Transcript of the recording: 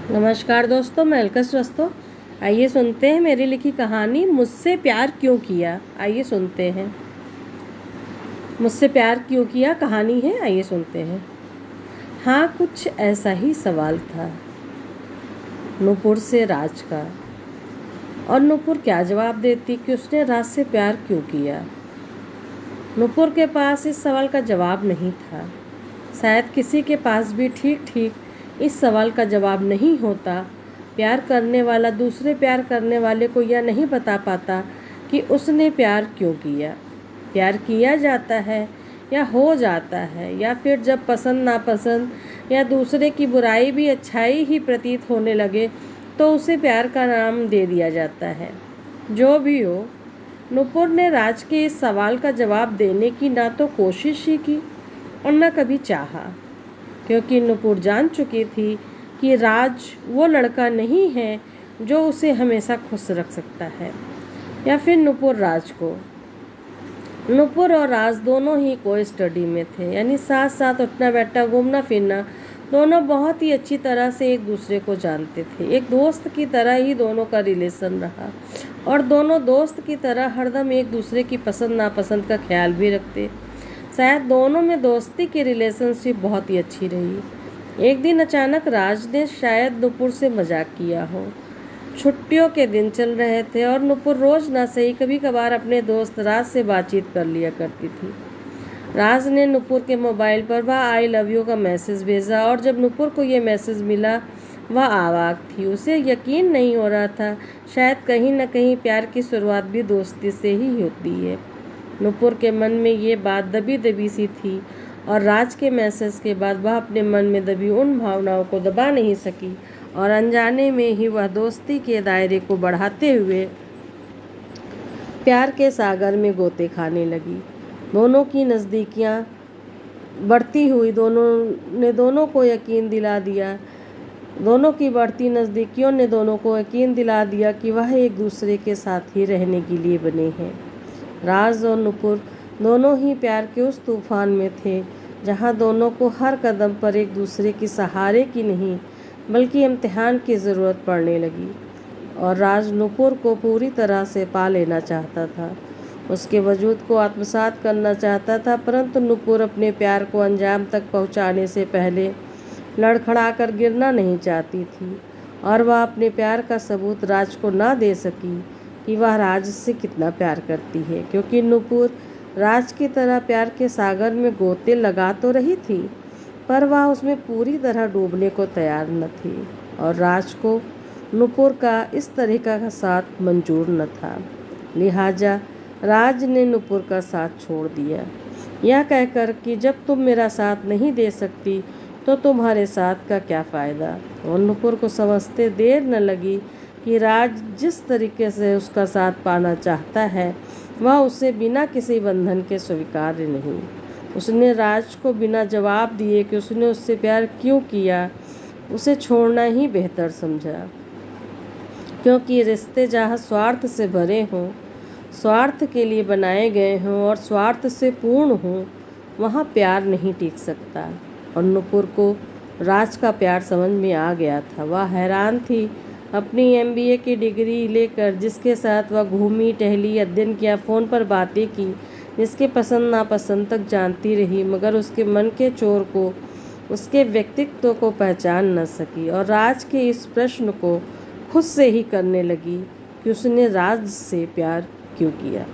नमस्कार दोस्तों, मैं अलका श्रीवास्तव। आइए सुनते हैं मेरी लिखी कहानी मुझसे प्यार क्यों किया। आइए सुनते हैं। मुझसे प्यार क्यों किया कहानी है, आइए सुनते हैं। हाँ, कुछ ऐसा ही सवाल था नूपुर से राज का। और नूपुर क्या जवाब देती कि उसने राज से प्यार क्यों किया। नूपुर के पास इस सवाल का जवाब नहीं था। शायद किसी के पास भी ठीक ठीक इस सवाल का जवाब नहीं होता। प्यार करने वाला दूसरे प्यार करने वाले को यह नहीं बता पाता कि उसने प्यार क्यों किया। प्यार किया जाता है या हो जाता है, या फिर जब पसंद नापसंद या दूसरे की बुराई भी अच्छाई ही प्रतीत होने लगे तो उसे प्यार का नाम दे दिया जाता है। जो भी हो, नूपुर ने राज के इस सवाल का जवाब देने की ना तो कोशिश ही की और न कभी चाहा, क्योंकि नूपुर जान चुकी थी कि राज वो लड़का नहीं है जो उसे हमेशा खुश रख सकता है। या फिर नूपुर राज को। नूपुर और राज दोनों ही को स्टडी में थे, यानी साथ साथ उठना बैठना घूमना फिरना। दोनों बहुत ही अच्छी तरह से एक दूसरे को जानते थे। एक दोस्त की तरह ही दोनों का रिलेशन रहा और दोनों दोस्त की तरह हरदम एक दूसरे की पसंद नापसंद का ख्याल भी रखते। शायद दोनों में दोस्ती की रिलेशनशिप बहुत ही अच्छी रही। एक दिन अचानक राज ने शायद नूपुर से मजाक किया हो। छुट्टियों के दिन चल रहे थे और नूपुर रोज ना सही कभी कभार अपने दोस्त राज से बातचीत कर लिया करती थी। राज ने नूपुर के मोबाइल पर वह आई लव यू का मैसेज भेजा और जब नूपुर को ये मैसेज मिला वह आवाक थी। उसे यकीन नहीं हो रहा था। शायद कहीं न कहीं प्यार की शुरुआत भी दोस्ती से ही होती है। नूपुर के मन में ये बात दबी दबी सी थी और राज के मैसेज के बाद वह अपने मन में दबी उन भावनाओं को दबा नहीं सकी और अनजाने में ही वह दोस्ती के दायरे को बढ़ाते हुए प्यार के सागर में गोते खाने लगी। दोनों की नज़दीकियाँ बढ़ती हुई दोनों को यकीन दिला दिया। दोनों की बढ़ती नज़दीकियों ने दोनों को यकीन दिला दिया कि वह एक दूसरे के साथ ही रहने के लिए बने हैं। राज और नूपुर दोनों ही प्यार के उस तूफान में थे जहां दोनों को हर कदम पर एक दूसरे की सहारे की नहीं बल्कि इम्तिहान की ज़रूरत पड़ने लगी। और राज नूपुर को पूरी तरह से पा लेना चाहता था, उसके वजूद को आत्मसात करना चाहता था, परंतु नूपुर अपने प्यार को अंजाम तक पहुंचाने से पहले लड़खड़ा कर गिरना नहीं चाहती थी। और वह अपने प्यार का सबूत राज को ना दे सकी कि वह राज से कितना प्यार करती है, क्योंकि नूपुर राज की तरह प्यार के सागर में गोते लगा तो रही थी, पर वह उसमें पूरी तरह डूबने को तैयार न थी और राज को नूपुर का इस तरीका का साथ मंजूर न था। लिहाजा राज ने नूपुर का साथ छोड़ दिया, यह कहकर कि जब तुम मेरा साथ नहीं दे सकती तो तुम्हारे साथ का क्या फ़ायदा। और नूपुर को समझते देर न लगी कि राज जिस तरीके से उसका साथ पाना चाहता है वह उसे बिना किसी बंधन के स्वीकार्य नहीं। उसने राज को बिना जवाब दिए कि उसने उससे प्यार क्यों किया उसे छोड़ना ही बेहतर समझा, क्योंकि रिश्ते जहाँ स्वार्थ से भरे हों, स्वार्थ के लिए बनाए गए हों और स्वार्थ से पूर्ण हों, वहाँ प्यार नहीं टिक सकता। और नूपुर को राज का प्यार समझ में आ गया था। वह हैरान थी अपनी एमबीए की डिग्री लेकर, जिसके साथ वह घूमी टहली, अध्ययन किया, फ़ोन पर बातें की, जिसके पसंद नापसंद तक जानती रही, मगर उसके मन के चोर को, उसके व्यक्तित्व को पहचान न सकी। और राज के इस प्रश्न को खुद से ही करने लगी कि उसने राज से प्यार क्यों किया।